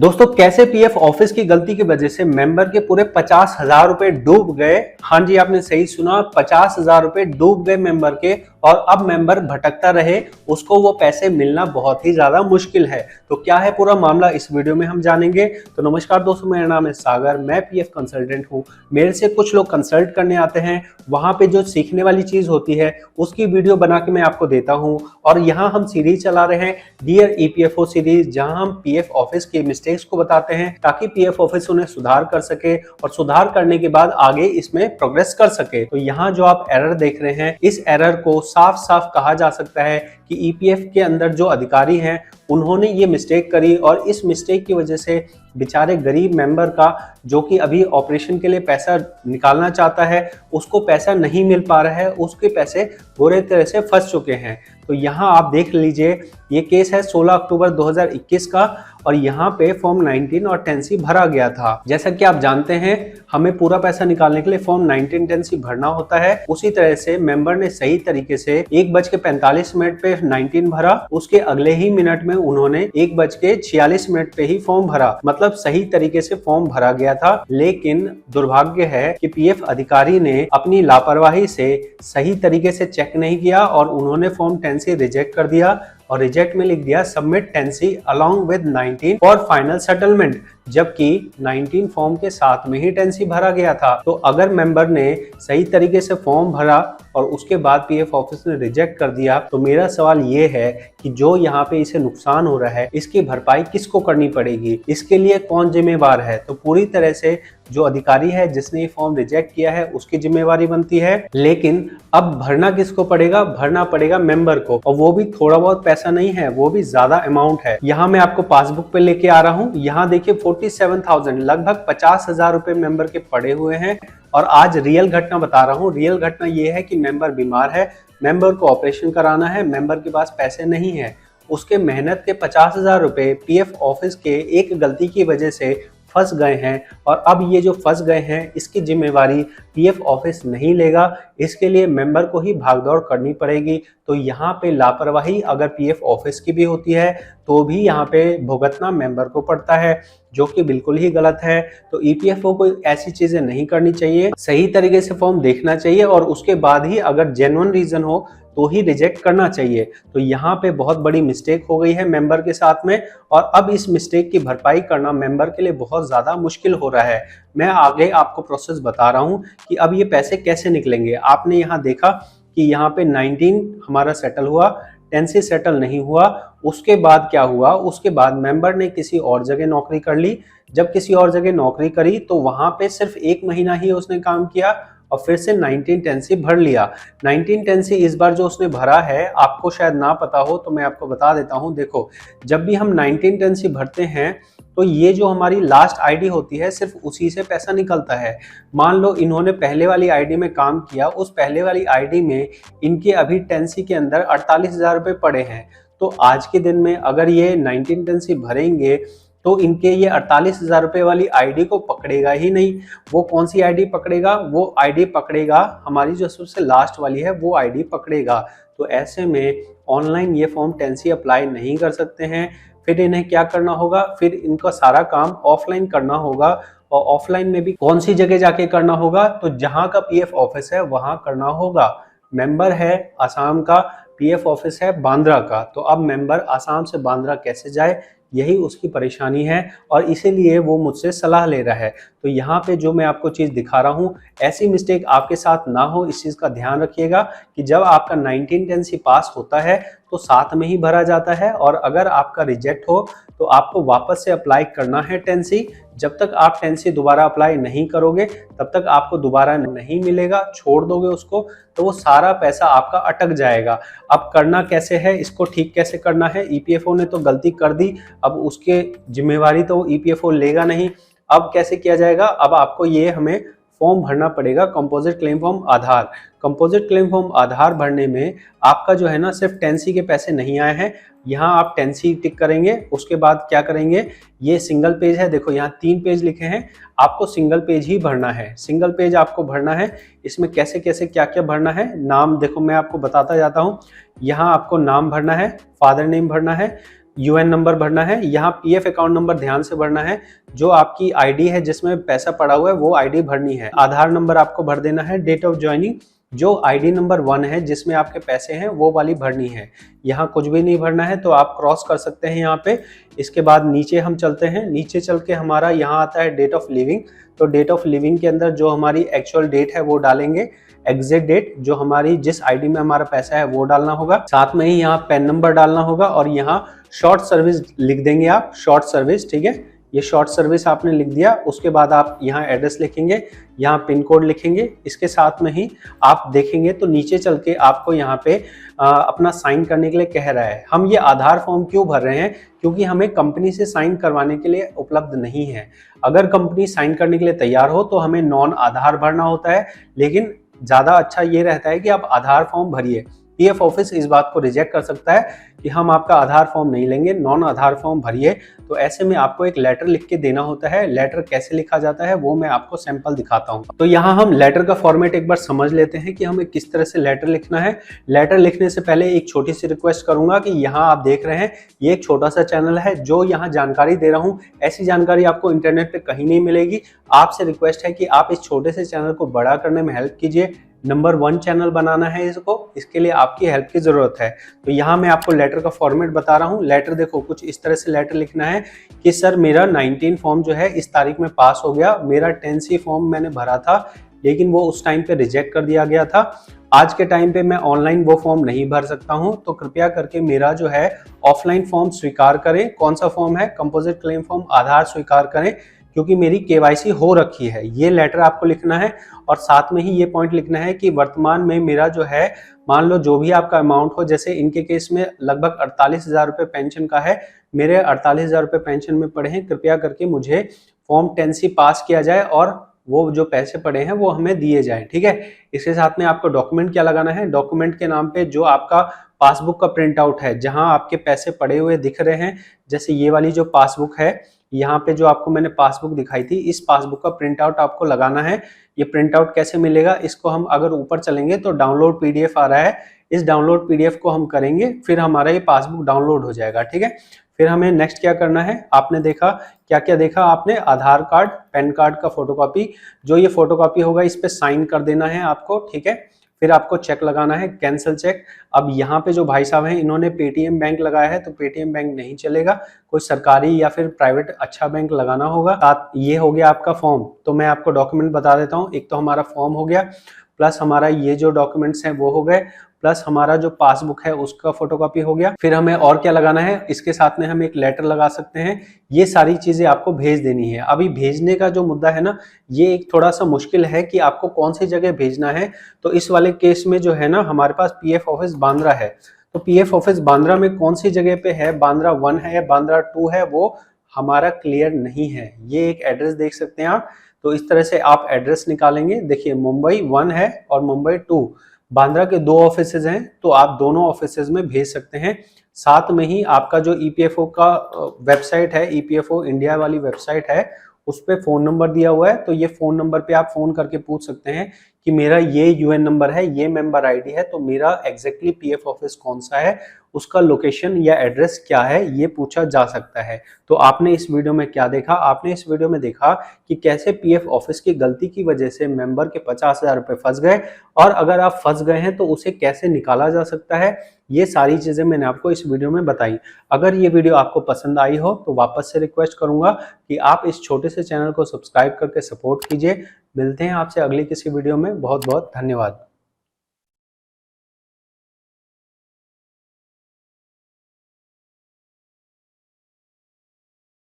दोस्तों कैसे PF office की गलती की वजह से मेंबर के पूरे 50,000 रुपए डूब गए। हाँ जी, आपने सही सुना, 50,000 रुपए डूब गए मेंबर के। और अब मेंबर भटकता रहे, उसको वो पैसे मिलना बहुत ही ज्यादा मुश्किल है। तो क्या है पूरा मामला, इस वीडियो में हम जानेंगे। तो नमस्कार दोस्तों, मेरा नाम है सागर, मैं पीएफ कंसल्टेंट हूँ। मेरे से कुछ लोग कंसल्ट करने आते हैं, वहां पे जो सीखने वाली चीज होती है उसकी वीडियो बना के मैं आपको देता हूँ। और यहाँ हम सीरीज चला रहे हैं डियर ईपीएफओ सीरीज, जहां हम पीएफ ऑफिस के मिस्टेक्स को बताते हैं ताकि पीएफ ऑफिस उन्हें सुधार कर सके और सुधार करने के बाद आगे इसमें प्रोग्रेस कर सके। तो यहाँ जो आप एरर देख रहे हैं, इस एरर को साफ साफ कहा जा सकता है कि ईपीएफ के अंदर जो अधिकारी हैं उन्होंने ये मिस्टेक करी और इस मिस्टेक की वजह से बेचारे गरीब मेंबर का, जो कि अभी ऑपरेशन के लिए पैसा निकालना चाहता है, उसको पैसा नहीं मिल पा रहा है, उसके पैसे बुरे तरह से फंस चुके हैं। तो यहाँ आप देख लीजिए, ये केस है 16 अक्टूबर 2021 का और यहाँ पे फॉर्म 19 और 10C भरा गया था। जैसा कि आप जानते हैं, हमें पूरा पैसा निकालने के लिए फॉर्म 19 10C भरना होता है। उसी तरह से मेंबर ने सही तरीके से 1:45 पे 19 भरा, उसके अगले ही मिनट में उन्होंने 1:46 पे ही फॉर्म भरा। मतलब सही तरीके से फॉर्म भरा गया था। लेकिन दुर्भाग्य है कि पीएफ अधिकारी ने अपनी लापरवाही से सही तरीके से चेक नहीं किया और उन्होंने फॉर्म 10C रिजेक्ट कर दिया और रिजेक्ट में लिख दिया submit 10C along with 19 for final settlement, जबकि 19 फॉर्म के साथ में ही 10C भरा गया था। तो अगर मेंबर ने सही तरीके से फॉर्म भरा और उसके बाद पीएफ ऑफिस ने रिजेक्ट कर दिया, तो मेरा सवाल ये है कि जो यहाँ पे इसे नुकसान हो रहा है, इसकी भरपाई किसको करनी पड़ेगी, इसके लिए कौन जिम्मेवार है। तो पूरी तरह से जो अधिकारी है जिसने ये फॉर्म रिजेक्ट किया है उसकी जिम्मेवारी बनती है। लेकिन अब भरना किसको पड़ेगा? भरना पड़ेगा मेंबर को, और वो भी थोड़ा बहुत पैसा नहीं है, वो भी ज्यादा अमाउंट है। यहाँ मैं आपको पासबुक पे लेके आ रहा हूँ। यहाँ देखिए 47,000, लगभग 50,000 रुपए मेंबर के पड़े हुए हैं। और आज रियल घटना बता रहा हूँ। रियल घटना ये है कि मेंबर बीमार है, मेंबर को ऑपरेशन कराना है, मेंबर के पास पैसे नहीं है। उसके मेहनत के 50,000 रुपए पीएफ ऑफिस के एक गलती की वजह से फंस गए हैं। और अब ये जो फंस गए हैं, इसकी जिम्मेवारी पीएफ ऑफिस नहीं लेगा, इसके लिए मेंबर को ही भागदौड़ करनी पड़ेगी। तो यहाँ पे लापरवाही अगर पीएफ ऑफिस की भी होती है तो भी यहाँ पे भुगतना मेंबर को पड़ता है, जो कि बिल्कुल ही गलत है। तो ईपीएफओ को ऐसी चीजें नहीं करनी चाहिए, सही तरीके से फॉर्म देखना चाहिए और उसके बाद ही अगर जेन्युइन रीजन हो तो ही रिजेक्ट करना चाहिए। तो यहाँ पे बहुत बड़ी मिस्टेक हो गई है मेंबर के साथ में, और अब इस मिस्टेक की भरपाई करना मेंबर के लिए बहुत ज्यादा मुश्किल हो रहा है। मैं आगे आपको प्रोसेस बता रहा हूँ कि अब ये पैसे कैसे निकलेंगे। आपने यहाँ देखा कि यहाँ पे 19 हमारा सेटल हुआ, 10C सेटल नहीं हुआ। उसके बाद क्या हुआ? उसके बाद मेंबर ने किसी और जगह नौकरी कर ली। जब किसी और जगह नौकरी करी तो वहां पे सिर्फ 1 महीना ही उसने काम किया और फिर से 19 10C भर लिया। 19 10C इस बार जो उसने भरा है, आपको शायद ना पता हो तो मैं आपको बता देता हूं। देखो, जब भी हम 19 10C भरते हैं तो ये जो हमारी लास्ट आईडी होती है, सिर्फ उसी से पैसा निकलता है। मान लो इन्होंने पहले वाली आईडी में काम किया, उस पहले वाली आईडी में इनके अभी 10C के अंदर 48,000 रुपए पड़े हैं। तो आज के दिन में अगर ये 19 10C भरेंगे तो इनके ये 48,000 रुपए वाली आईडी को पकड़ेगा ही नहीं। वो कौन सी आईडी पकड़ेगा? वो आईडी पकड़ेगा हमारी जो सबसे लास्ट वाली है, वो आईडी पकड़ेगा। तो ऐसे में ऑनलाइन ये फॉर्म 10C अप्लाई नहीं कर सकते हैं। फिर इन्हें क्या करना होगा? फिर इनका सारा काम ऑफलाइन करना होगा। और ऑफलाइन में भी कौन सी जगह जाके करना होगा? तो जहां का पीएफ ऑफिस है वहां करना होगा। मेंबर है आसाम का, पीएफ ऑफिस है बांद्रा का। तो अब मेंबर आसाम से बांद्रा कैसे जाए, यही उसकी परेशानी है और इसीलिए वो मुझसे सलाह ले रहा है। तो यहाँ पे जो मैं आपको चीज़ दिखा रहा हूँ, ऐसी मिस्टेक आपके साथ ना हो, इस चीज़ का ध्यान रखिएगा कि जब आपका 19 10C पास होता है तो साथ में ही भरा जाता है, और अगर आपका रिजेक्ट हो तो आपको वापस से अप्लाई करना है 10C। जब तक आप 10C दोबारा अप्लाई नहीं करोगे तब तक आपको दोबारा नहीं मिलेगा, छोड़ दोगे उसको तो वो सारा पैसा आपका अटक जाएगा। अब करना कैसे है, इसको ठीक कैसे करना है? ईपीएफओ ने तो गलती कर दी, अब उसके जिम्मेवारी तो ईपीएफओ लेगा नहीं। अब कैसे किया जाएगा? अब आपको ये हमें फॉर्म भरना पड़ेगा, कंपोजिट क्लेम फॉर्म आधार। कंपोजिट क्लेम फॉर्म आधार भरने में आपका जो है ना, सिर्फ 10C के पैसे नहीं आए हैं। यहाँ आप 10C टिक करेंगे, उसके बाद क्या करेंगे, ये सिंगल पेज है, देखो यहाँ 3 पेज लिखे हैं, आपको सिंगल पेज ही भरना है। सिंगल पेज आपको भरना है। इसमें कैसे कैसे क्या क्या भरना है, नाम देखो मैं आपको बताता जाता हूँ। यहाँ आपको नाम भरना है, फादर नेम भरना है, यूएन नंबर भरना है, यहाँ पीएफ अकाउंट नंबर ध्यान से भरना है, जो आपकी आईडी है जिसमें पैसा पड़ा हुआ है वो आईडी भरनी है, आधार नंबर आपको भर देना है, डेट ऑफ ज्वाइनिंग जो आईडी नंबर 1 है जिसमें आपके पैसे हैं वो वाली भरनी है। यहाँ कुछ भी नहीं भरना है तो आप क्रॉस कर सकते हैं यहाँ पे। इसके बाद नीचे हम चलते हैं, नीचे चल के हमारा यहाँ आता है डेट ऑफ लिविंग। तो डेट ऑफ लिविंग के अंदर जो हमारी एक्चुअल डेट है वो डालेंगे, एग्जैक्ट डेट जो हमारी जिस आईडी में हमारा पैसा है वो डालना होगा, साथ में ही यहाँ पैन नंबर डालना होगा और यहाँ शॉर्ट सर्विस लिख देंगे आप, शॉर्ट सर्विस, ठीक है। ये शॉर्ट सर्विस आपने लिख दिया। उसके बाद आप यहाँ एड्रेस लिखेंगे, यहाँ पिन कोड लिखेंगे। इसके साथ में ही आप देखेंगे तो नीचे चल के आपको यहाँ पे अपना साइन करने के लिए कह रहा है। हम ये आधार फॉर्म क्यों भर रहे हैं, क्योंकि हमें कंपनी से साइन करवाने के लिए उपलब्ध नहीं है। अगर कंपनी साइन करने के लिए तैयार हो तो हमें नॉन आधार भरना होता है, लेकिन ज्यादा अच्छा ये रहता है कि आप आधार फॉर्म भरिए। पीएफ ऑफिस इस बात को रिजेक्ट कर सकता है कि हम आपका आधार फॉर्म नहीं लेंगे, नॉन आधार फॉर्म भरिए। तो ऐसे में आपको एक लेटर लिख के देना होता है। लेटर कैसे लिखा जाता है वो मैं आपको सैंपल दिखाता हूँ। तो यहाँ हम लेटर का फॉर्मेट एक बार समझ लेते हैं कि हमें किस तरह से लेटर लिखना है। लेटर लिखने से पहले एक छोटी सी रिक्वेस्ट करूंगा कि यहाँ आप देख रहे हैं ये एक छोटा सा चैनल है, जो यहाँ जानकारी दे रहा हूँ ऐसी जानकारी आपको इंटरनेट पे कहीं नहीं मिलेगी। आपसे रिक्वेस्ट है कि आप इस छोटे से चैनल को बड़ा करने में हेल्प कीजिए। नंबर 1 चैनल बनाना है इसको, इसके लिए आपकी हेल्प की जरूरत है। तो यहाँ मैं आपको लेटर का फॉर्मेट बता रहा हूँ। लेटर देखो कुछ इस तरह से लेटर लिखना है कि सर मेरा 19 फॉर्म जो है इस तारीख में पास हो गया, मेरा 10C फॉर्म मैंने भरा था लेकिन वो उस टाइम पे रिजेक्ट कर दिया गया था। आज के टाइम पे मैं ऑनलाइन वो फॉर्म नहीं भर सकता हूं, तो कृपया करके मेरा जो है ऑफलाइन फॉर्म स्वीकार करें। कौन सा फॉर्म है? कंपोजिट क्लेम फॉर्म आधार स्वीकार करें, क्योंकि मेरी केवाईसी हो रखी है। ये लेटर आपको लिखना है और साथ में ही ये पॉइंट लिखना है कि वर्तमान में मेरा जो है, मान लो जो भी आपका अमाउंट हो, जैसे इनके केस में लगभग 48,000 रुपये पेंशन का है, मेरे 48,000 रुपये पेंशन में पड़े हैं। कृपया करके मुझे फॉर्म 10C पास किया जाए और वो जो पैसे पड़े हैं वो हमें दिए जाए, ठीक है। इसके साथ में आपको डॉक्यूमेंट क्या लगाना है? डॉक्यूमेंट के नाम पे जो आपका पासबुक का प्रिंट आउट है, जहां आपके पैसे पड़े हुए दिख रहे हैं, जैसे ये वाली जो पासबुक है, यहाँ पे जो आपको मैंने पासबुक दिखाई थी, इस पासबुक का प्रिंट आउट आपको लगाना है। ये प्रिंट आउट कैसे मिलेगा? इसको हम अगर ऊपर चलेंगे तो डाउनलोड पीडीएफ आ रहा है, इस डाउनलोड पीडीएफ को हम करेंगे, फिर हमारा ये पासबुक डाउनलोड हो जाएगा, ठीक है। फिर हमें नेक्स्ट क्या करना है? आपने देखा, क्या क्या देखा आपने? आधार कार्ड, पैन कार्ड का फोटोकॉपी, जो ये फोटोकॉपी होगा इस पे साइन कर देना है आपको, ठीक है। फिर आपको चेक लगाना है, कैंसिल चेक। अब यहाँ पे जो भाई साहब हैं इन्होंने पेटीएम बैंक लगाया है, तो पेटीएम बैंक नहीं चलेगा, कोई सरकारी या फिर प्राइवेट अच्छा बैंक लगाना होगा। ये हो गया आपका फॉर्म। तो मैं आपको डॉक्यूमेंट बता देता हूँ। एक तो हमारा फॉर्म हो गया, प्लस हमारा ये जो डॉक्यूमेंट्स हैं वो हो गए, प्लस हमारा जो पासबुक है उसका फोटोकॉपी हो गया। फिर हमें और क्या लगाना है? इसके साथ में हम एक लेटर लगा सकते हैं। ये सारी चीजें आपको भेज देनी है। अभी भेजने का जो मुद्दा है ना, ये एक थोड़ा सा मुश्किल है कि आपको कौन सी जगह भेजना है। तो इस वाले केस में जो है ना, हमारे पास पीएफ ऑफिस बांद्रा है, तो पीएफ ऑफिस बांद्रा में कौन सी जगह पे है? बांद्रा 1 है, बांद्रा 2 है, वो हमारा क्लियर नहीं है। ये एक एड्रेस देख सकते हैं आप। तो इस तरह से आप एड्रेस निकालेंगे। देखिए मुंबई 1 है और मुंबई 2, बांद्रा के 2 ऑफिसेज हैं, तो आप दोनों ऑफिसेज में भेज सकते हैं। साथ में ही आपका जो ईपीएफओ का वेबसाइट है, ईपीएफओ इंडिया वाली वेबसाइट है, उस पर फोन नंबर दिया हुआ है। तो ये फोन नंबर पे आप फोन करके पूछ सकते हैं कि मेरा ये यूएन नंबर है, ये मेंबर आईडी है, तो मेरा एग्जैक्टली पीएफ ऑफिस कौन सा है, उसका लोकेशन या एड्रेस क्या है, ये पूछा जा सकता है। तो आपने इस वीडियो में क्या देखा? आपने इस वीडियो में देखा कि कैसे पीएफ ऑफिस की गलती की वजह से मेंबर के 50,000 रुपए फंस गए, और अगर आप फंस गए हैं तो उसे कैसे निकाला जा सकता है। ये सारी चीजें मैंने आपको इस वीडियो में बताई। अगर ये वीडियो आपको पसंद आई हो तो वापस से रिक्वेस्ट करूंगा कि आप इस छोटे से चैनल को सब्सक्राइब करके सपोर्ट कीजिए। मिलते हैं आपसे अगली किसी वीडियो में। बहुत बहुत धन्यवाद।